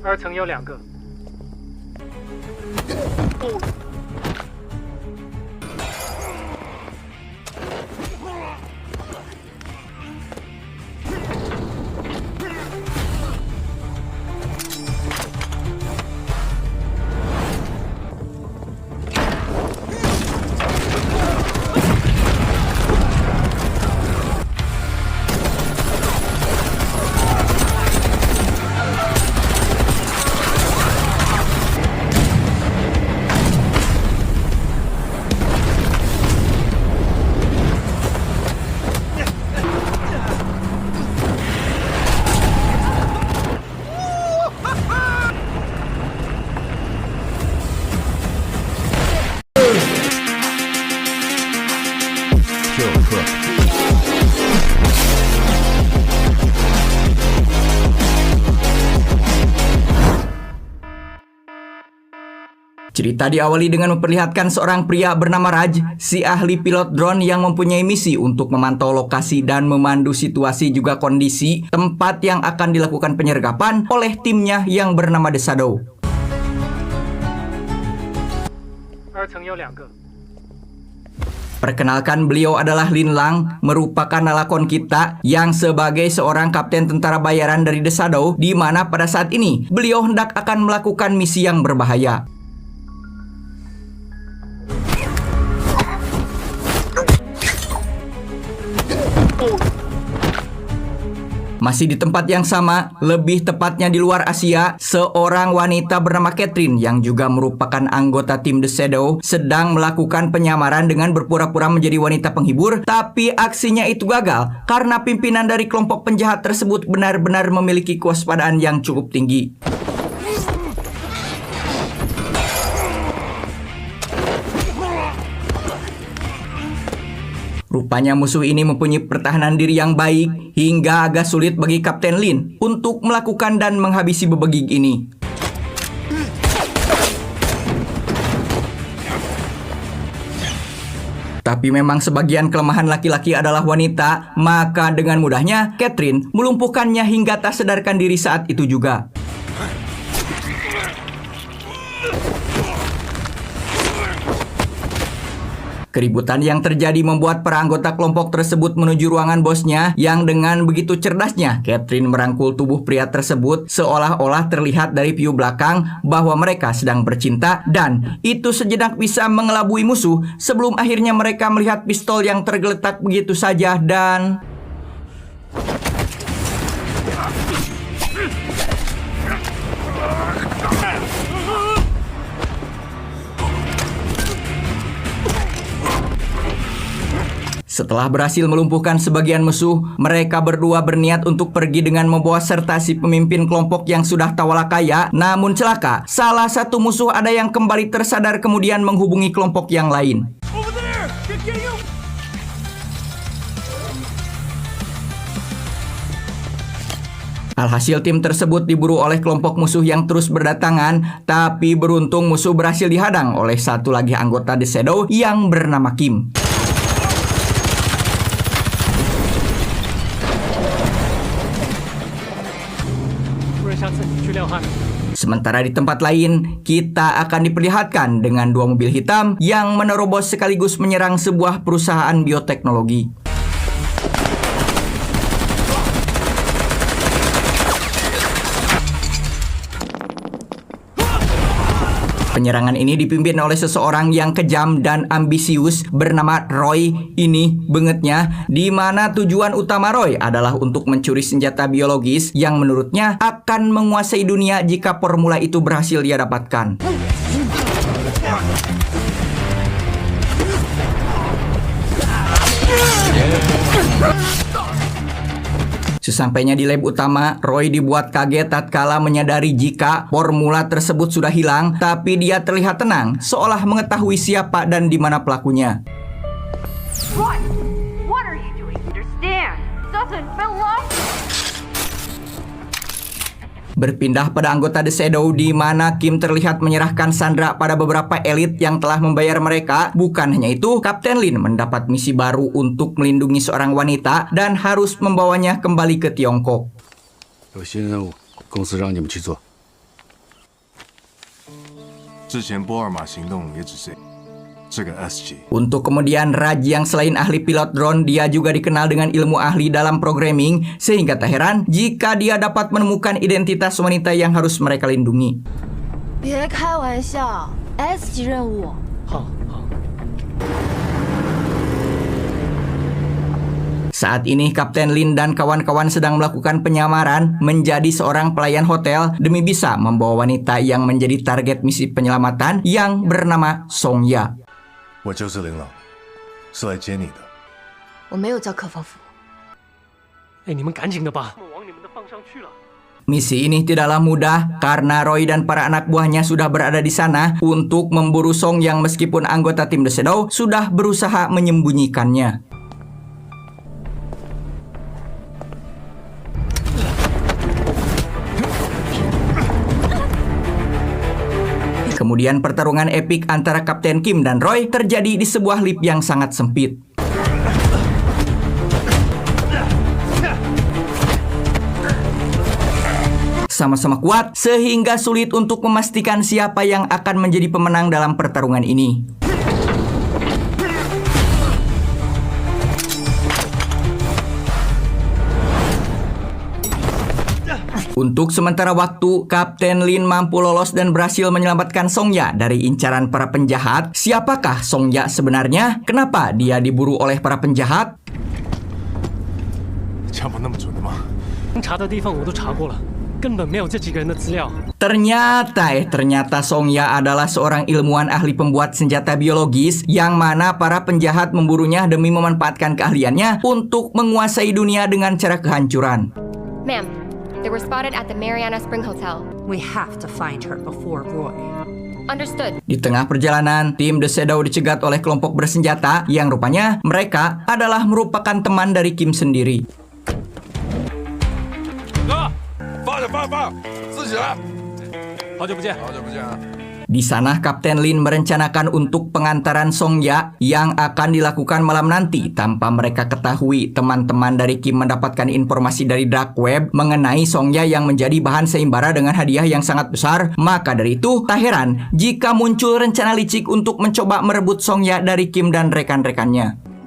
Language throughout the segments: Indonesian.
而曾有2个。Cerita diawali dengan memperlihatkan seorang pria bernama Raj, si ahli pilot drone yang mempunyai misi untuk memantau lokasi dan memandu situasi juga kondisi tempat yang akan dilakukan penyergapan oleh timnya yang bernama The Shadow. Perkenalkan, beliau adalah Lin Lang, merupakan lakon kita yang sebagai seorang kapten tentara bayaran dari The Shadow, di mana pada saat ini beliau hendak akan melakukan misi yang berbahaya. Masih di tempat yang sama, lebih tepatnya di luar Asia, seorang wanita bernama Catherine yang juga merupakan anggota tim The Shadow sedang melakukan penyamaran dengan berpura-pura menjadi wanita penghibur, tapi aksinya itu gagal karena pimpinan dari kelompok penjahat tersebut benar-benar memiliki kewaspadaan yang cukup tinggi. Rupanya musuh ini mempunyai pertahanan diri yang baik hingga agak sulit bagi Kapten Lin untuk melakukan dan menghabisi bebegik ini. Tapi memang sebagian kelemahan laki-laki adalah wanita, maka dengan mudahnya Catherine melumpuhkannya hingga tak sadarkan diri saat itu juga. Keributan yang terjadi membuat para anggota kelompok tersebut menuju ruangan bosnya yang dengan begitu cerdasnya Catherine merangkul tubuh pria tersebut seolah-olah terlihat dari view belakang bahwa mereka sedang bercinta, dan itu sejenak bisa mengelabui musuh sebelum akhirnya mereka melihat pistol yang tergeletak begitu saja dan... Setelah berhasil melumpuhkan sebagian musuh, mereka berdua berniat untuk pergi dengan membawa serta si pemimpin kelompok yang sudah tawalakaya. Namun celaka, salah satu musuh ada yang kembali tersadar kemudian menghubungi kelompok yang lain. Alhasil tim tersebut diburu oleh kelompok musuh yang terus berdatangan, tapi beruntung musuh berhasil dihadang oleh satu lagi anggota The Shadow yang bernama Kim. Sementara di tempat lain, kita akan diperlihatkan dengan 2 mobil hitam yang menerobos sekaligus menyerang sebuah perusahaan bioteknologi. Penyerangan ini dipimpin oleh seseorang yang kejam dan ambisius bernama Roy. Ini bengetnya, di mana tujuan utama Roy adalah untuk mencuri senjata biologis yang menurutnya akan menguasai dunia jika formula itu berhasil dia dapatkan. Sesampainya di lab utama, Roy dibuat kaget tatkala menyadari jika formula tersebut sudah hilang, tapi dia terlihat tenang, seolah mengetahui siapa dan di mana pelakunya. What? What are you doing? Understand? Doesn't belong. Berpindah pada anggota The Shadow, di mana Kim terlihat menyerahkan Sandra pada beberapa elit yang telah membayar mereka. Bukan hanya itu, Kapten Lin mendapat misi baru untuk melindungi seorang wanita dan harus membawanya kembali ke Tiongkok. 之前波尔马行动也只是这个 SG。 Untuk kemudian Raj yang selain ahli pilot drone, dia juga dikenal dengan ilmu ahli dalam programming, sehingga tak heran jika dia dapat menemukan identitas wanita yang harus mereka lindungi. 别开玩笑 ，S 级任务。好好。 Saat ini Kapten Lin dan kawan-kawan sedang melakukan penyamaran menjadi seorang pelayan hotel demi bisa membawa wanita yang menjadi target misi penyelamatan yang bernama Song Ya. 我就是林朗，是来接你的。我没有叫客房服务。哎，你们赶紧的吧，我往你们的方向去了。 Misi ini tidaklah mudah karena Roy dan para anak buahnya sudah berada di sana untuk memburu Song yang meskipun anggota tim The Shadow sudah berusaha menyembunyikannya. Kemudian pertarungan epik antara Kapten Kim dan Roy terjadi di sebuah lift yang sangat sempit. Sama-sama kuat sehingga sulit untuk memastikan siapa yang akan menjadi pemenang dalam pertarungan ini. Untuk sementara waktu, Kapten Lin mampu lolos dan berhasil menyelamatkan Song Ya dari incaran para penjahat. Siapakah Song Ya sebenarnya? Kenapa dia diburu oleh para penjahat? 枪法那么准的吗？能查的地方我都查过了，根本没有这几个人的资料。 Ternyata Song Ya adalah seorang ilmuwan ahli pembuat senjata biologis yang mana para penjahat memburunya demi memanfaatkan keahliannya untuk menguasai dunia dengan cara kehancuran. Ma'am, they were spotted at the Mariana Spring Hotel. We have to find her before Roy. Understood. Di tengah perjalanan, tim The Shadow dicegat oleh kelompok bersenjata yang rupanya mereka adalah merupakan teman dari Kim sendiri. 哥，放下，放，自己来。好久不见。好久不见啊！ Di sana Kapten Lin merencanakan untuk pengantaran Song Ya yang akan dilakukan malam nanti tanpa mereka ketahui teman-teman dari Kim mendapatkan informasi dari dark web mengenai Song Ya yang menjadi bahan seimbara dengan hadiah yang sangat besar. Maka dari itu tak heran jika muncul rencana licik untuk mencoba merebut Song Ya dari Kim dan rekan-rekannya.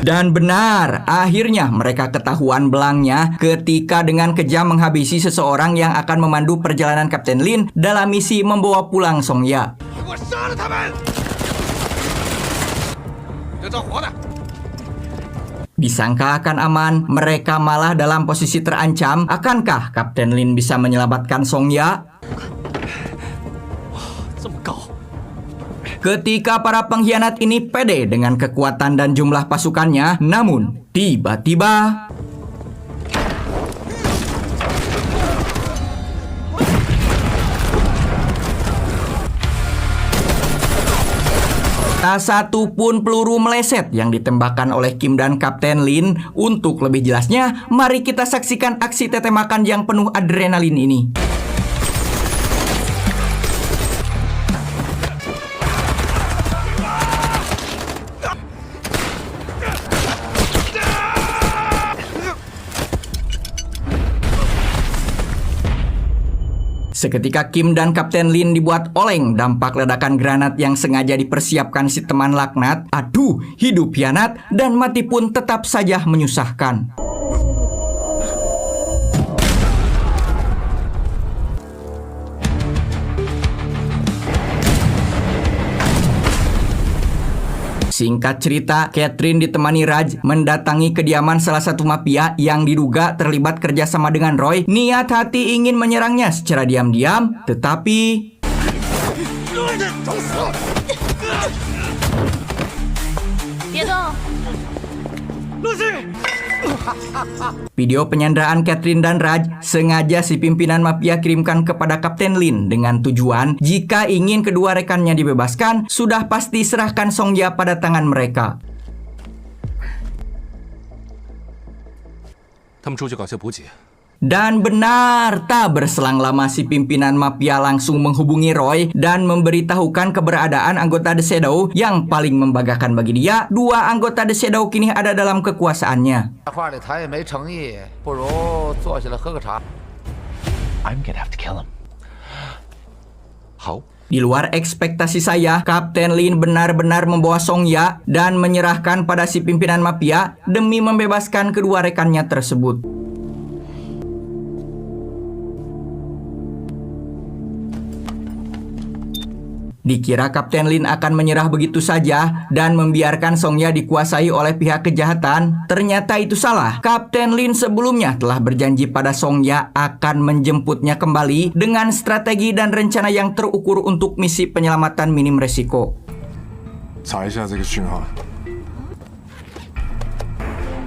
Dan benar, akhirnya mereka ketahuan belangnya ketika dengan kejam menghabisi seseorang yang akan memandu perjalanan Kapten Lin dalam misi membawa pulang Song Ya. 给我杀了他们！要找活的。 Disangka akan aman, mereka malah dalam posisi terancam. Akankah Kapten Lin bisa menyelamatkan Song Ya? 这么高， Ketika para pengkhianat ini pede dengan kekuatan dan jumlah pasukannya, namun tiba-tiba tak satu pun peluru meleset yang ditembakkan oleh Kim dan Kapten Lin. Untuk lebih jelasnya, mari kita saksikan aksi tetemakan yang penuh adrenalin ini. Seketika Kim dan Kapten Lin dibuat oleng dampak ledakan granat yang sengaja dipersiapkan si teman laknat. Aduh, hidup hianat dan mati pun tetap saja menyusahkan. Singkat cerita, Catherine ditemani Raj mendatangi kediaman salah satu mafia yang diduga terlibat kerjasama dengan Roy. Niat hati ingin menyerangnya secara diam-diam, tetapi... Video penyanderaan Catherine dan Raj sengaja si pimpinan mafia kirimkan kepada Kapten Lin dengan tujuan jika ingin kedua rekannya dibebaskan, sudah pasti serahkan Song Ya pada tangan mereka. 他们出去搞些补给， Dan benar, tak berselang lama si pimpinan mafia langsung menghubungi Roy dan memberitahukan keberadaan anggota The Shadow yang paling membanggakan bagi dia. 2 anggota The Shadow kini ada dalam kekuasaannya.话里谈也没诚意，不如坐下来喝个茶。I'm gonna have to kill him. 好。 Di luar ekspektasi saya, Kapten Lin benar-benar membawa Song Ya dan menyerahkan pada si pimpinan mafia demi membebaskan kedua rekannya tersebut. Dikira Kapten Lin akan menyerah begitu saja dan membiarkan Song Ya dikuasai oleh pihak kejahatan. Ternyata itu salah. Kapten Lin sebelumnya telah berjanji pada Song Ya akan menjemputnya kembali dengan strategi dan rencana yang terukur untuk misi penyelamatan minim resiko. 查一下这个讯号，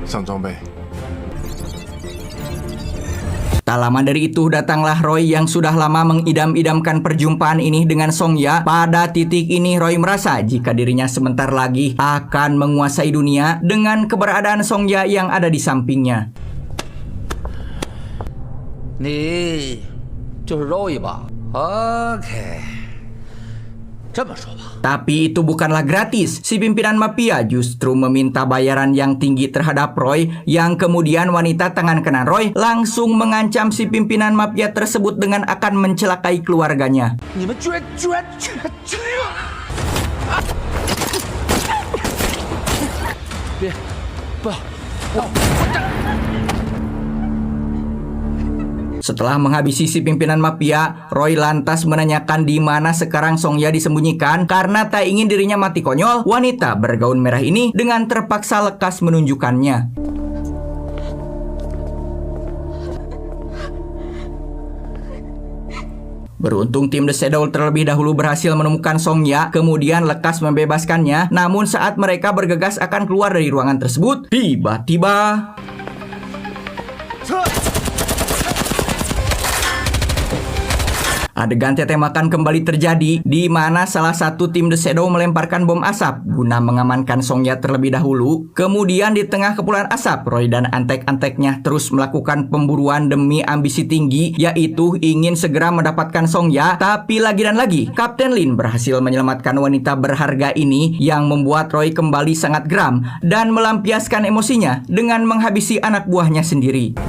上装备。 Tak lama dari itu datanglah Roy yang sudah lama mengidam-idamkan perjumpaan ini dengan Song Ya. Pada titik ini Roy merasa jika dirinya sebentar lagi akan menguasai dunia dengan keberadaan Song Ya yang ada di sampingnya. 你就是 Roy 吧 ？OK， 这么说吧。 Tapi itu bukanlah gratis. Si pimpinan mafia justru meminta bayaran yang tinggi terhadap Roy, yang kemudian wanita tangan kanan Roy langsung mengancam si pimpinan mafia tersebut dengan akan mencelakai keluarganya. 你们居然！别，不要！我这。 Setelah menghabisi si pimpinan mafia, Roy lantas menanyakan di mana sekarang Song Ya disembunyikan. Karena tak ingin dirinya mati konyol, wanita bergaun merah ini dengan terpaksa lekas menunjukkannya. Beruntung tim The Shadow terlebih dahulu berhasil menemukan Song Ya, kemudian lekas membebaskannya. Namun saat mereka bergegas akan keluar dari ruangan tersebut, tiba-tiba... Adegan tembakan kembali terjadi di mana salah satu tim The Shadow melemparkan bom asap guna mengamankan Song Ya terlebih dahulu. Kemudian di tengah kepulan asap, Roy dan antek-anteknya terus melakukan pemburuan demi ambisi tinggi, yaitu ingin segera mendapatkan Song Ya. Tapi lagi dan lagi, Kapten Lin berhasil menyelamatkan wanita berharga ini yang membuat Roy kembali sangat geram dan melampiaskan emosinya dengan menghabisi anak buahnya sendiri.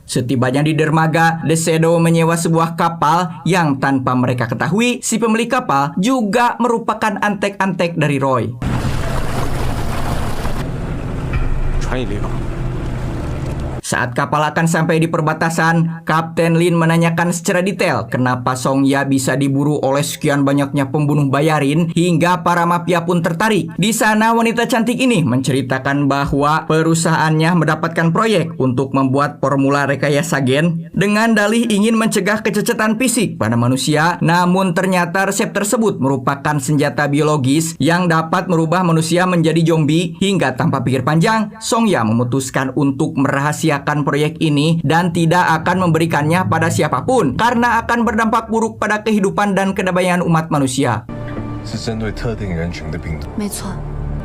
Setibanya di dermaga, The Shadow menyewa sebuah kapal yang tanpa mereka ketahui, si pemilik kapal juga merupakan antek-antek dari Roy. 船已离港。 Saat kapal akan sampai di perbatasan, Kapten Lin menanyakan secara detail kenapa Song Ya bisa diburu oleh sekian banyaknya pembunuh bayarin hingga para mafia pun tertarik. Di sana wanita cantik ini menceritakan bahwa perusahaannya mendapatkan proyek untuk membuat formula rekayasa gen dengan dalih ingin mencegah kecacatan fisik pada manusia. Namun ternyata resep tersebut merupakan senjata biologis yang dapat merubah manusia menjadi zombie. Hingga tanpa pikir panjang, Song Ya memutuskan untuk merahasiakan proyek ini dan tidak akan memberikannya pada siapapun karena akan berdampak buruk pada kehidupan dan kedamaian umat manusia. 是针对特定人群的病毒。没错，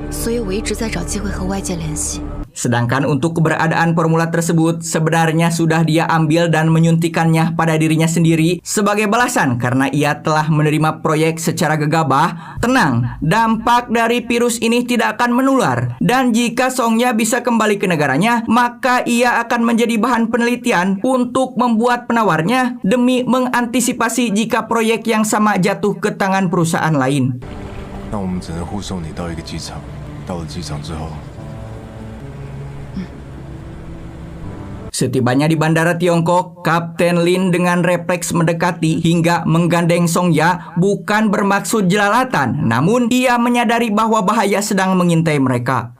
所以我一直在找机会和外界联系。 Sedangkan untuk keberadaan formula tersebut sebenarnya sudah dia ambil dan menyuntikannya pada dirinya sendiri sebagai balasan karena ia telah menerima proyek secara gegabah. Tenang, dampak dari virus ini tidak akan menular. Dan jika Song Ya bisa kembali ke negaranya, maka ia akan menjadi bahan penelitian untuk membuat penawarnya demi mengantisipasi jika proyek yang sama jatuh ke tangan perusahaan lain. 那我们只能护送你到一个机场，到了机场之后。 Setibanya di bandara Tiongkok, Kapten Lin dengan refleks mendekati hingga menggandeng Song Ya bukan bermaksud jelalatan, namun ia menyadari bahwa bahaya sedang mengintai mereka.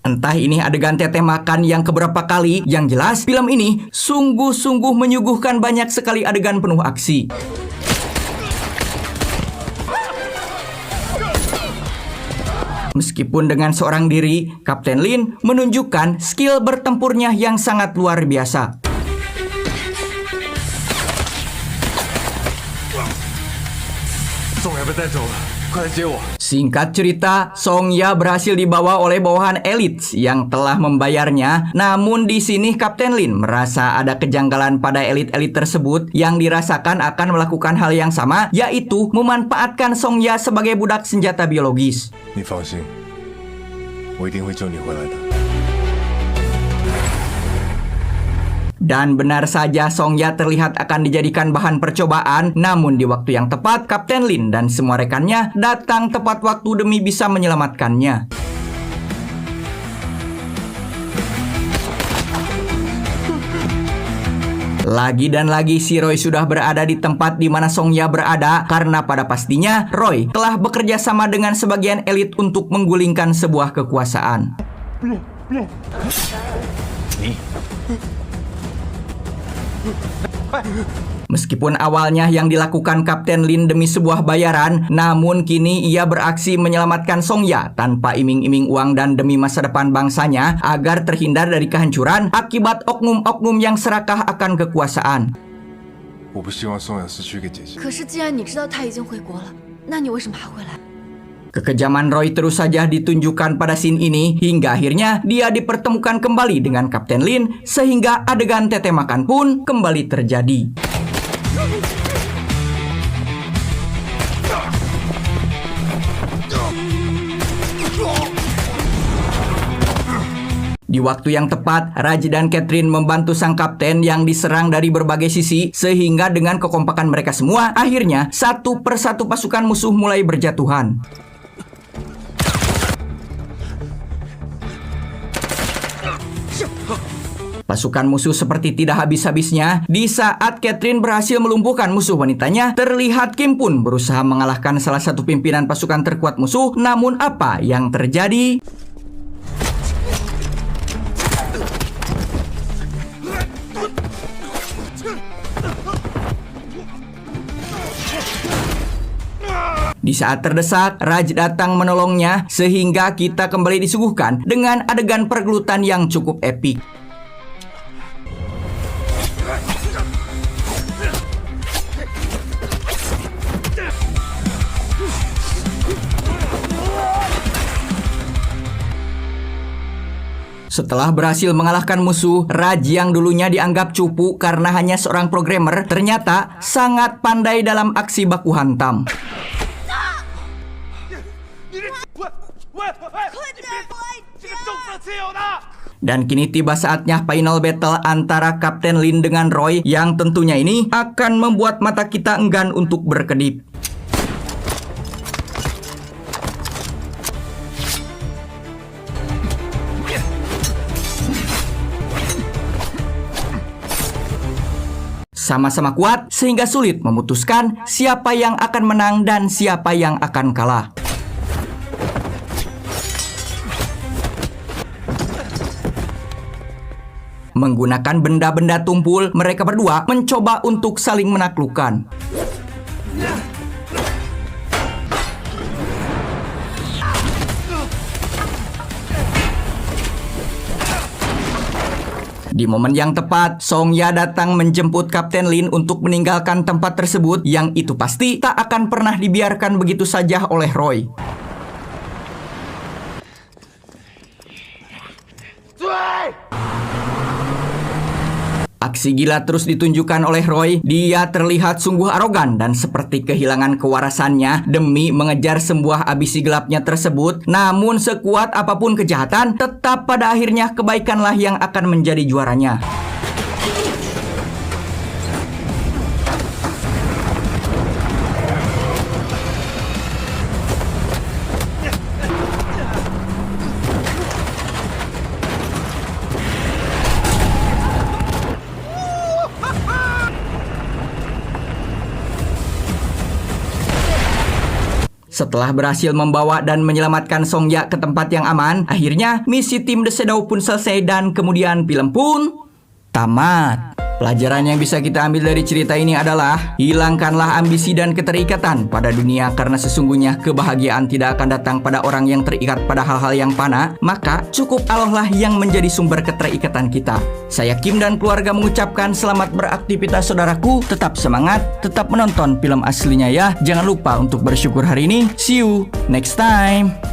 Entah ini adegan teteh makan yang keberapa kali, yang jelas film ini sungguh-sungguh menyuguhkan banyak sekali adegan penuh aksi. Meskipun dengan seorang diri, Kapten Lin menunjukkan skill bertempurnya yang sangat luar biasa. Singkat cerita, Song Ya berhasil dibawa oleh bawahan elit yang telah membayarnya. Namun di sini Kapten Lin merasa ada kejanggalan pada elit-elit tersebut yang dirasakan akan melakukan hal yang sama, yaitu memanfaatkan Song Ya sebagai budak senjata biologis. 你放心，我一定会救你回来的。 Dan benar saja Song Ya terlihat akan dijadikan bahan percobaan. Namun di waktu yang tepat, Kapten Lin dan semua rekannya datang tepat waktu demi bisa menyelamatkannya. Lagi dan lagi si Roy sudah berada di tempat di mana Song Ya berada, karena pada pastinya Roy telah bekerja sama dengan sebagian elit untuk menggulingkan sebuah kekuasaan. Meskipun awalnya yang dilakukan Kapten Lin demi sebuah bayaran, namun kini ia beraksi menyelamatkan Song Ya tanpa iming-iming uang dan demi masa depan bangsanya agar terhindar dari kehancuran akibat oknum-oknum yang serakah akan kekuasaan. 我不希望宋雅失去一个姐姐。可是既然你知道他已经回国了，那你为什么还会来？ Kekejaman Roy terus saja ditunjukkan pada scene ini hingga akhirnya dia dipertemukan kembali dengan Kapten Lin sehingga adegan tete makan pun kembali terjadi. Di waktu yang tepat, Raj dan Catherine membantu sang kapten yang diserang dari berbagai sisi sehingga dengan kekompakan mereka semua, akhirnya satu persatu pasukan musuh mulai berjatuhan. Pasukan musuh seperti tidak habis-habisnya. Di saat Catherine berhasil melumpuhkan musuh wanitanya, terlihat Kim pun berusaha mengalahkan salah satu pimpinan pasukan terkuat musuh. Namun apa yang terjadi? Di saat terdesak, Raj datang menolongnya sehingga kita kembali disuguhkan dengan adegan pergelutan yang cukup epik. Setelah berhasil mengalahkan musuh, Raj yang dulunya dianggap cupu karena hanya seorang programmer, ternyata sangat pandai dalam aksi baku hantam. Dan kini tiba saatnya final battle antara Kapten Lin dengan Roy yang tentunya ini akan membuat mata kita enggan untuk berkedip. Sama-sama kuat sehingga sulit memutuskan siapa yang akan menang dan siapa yang akan kalah. Menggunakan benda-benda tumpul, mereka berdua mencoba untuk saling menaklukkan. Di momen yang tepat, Song Ya datang menjemput Kapten Lin untuk meninggalkan tempat tersebut yang itu pasti tak akan pernah dibiarkan begitu saja oleh Roy. Aksi gila terus ditunjukkan oleh Roy. Dia terlihat sungguh arogan dan seperti kehilangan kewarasannya demi mengejar sebuah ambisi gelapnya tersebut. Namun sekuat apapun kejahatan, tetap pada akhirnya kebaikanlah yang akan menjadi juaranya. Setelah berhasil membawa dan menyelamatkan Song Ya ke tempat yang aman, akhirnya misi tim The Shadow pun selesai dan kemudian film pun tamat. Pelajaran yang bisa kita ambil dari cerita ini adalah hilangkanlah ambisi dan keterikatan pada dunia, karena sesungguhnya kebahagiaan tidak akan datang pada orang yang terikat pada hal-hal yang fana, maka cukup Allah lah yang menjadi sumber keterikatan kita. Saya Kim dan keluarga mengucapkan selamat beraktivitas saudaraku, tetap semangat, tetap menonton film aslinya ya. Jangan lupa untuk bersyukur hari ini. See you next time.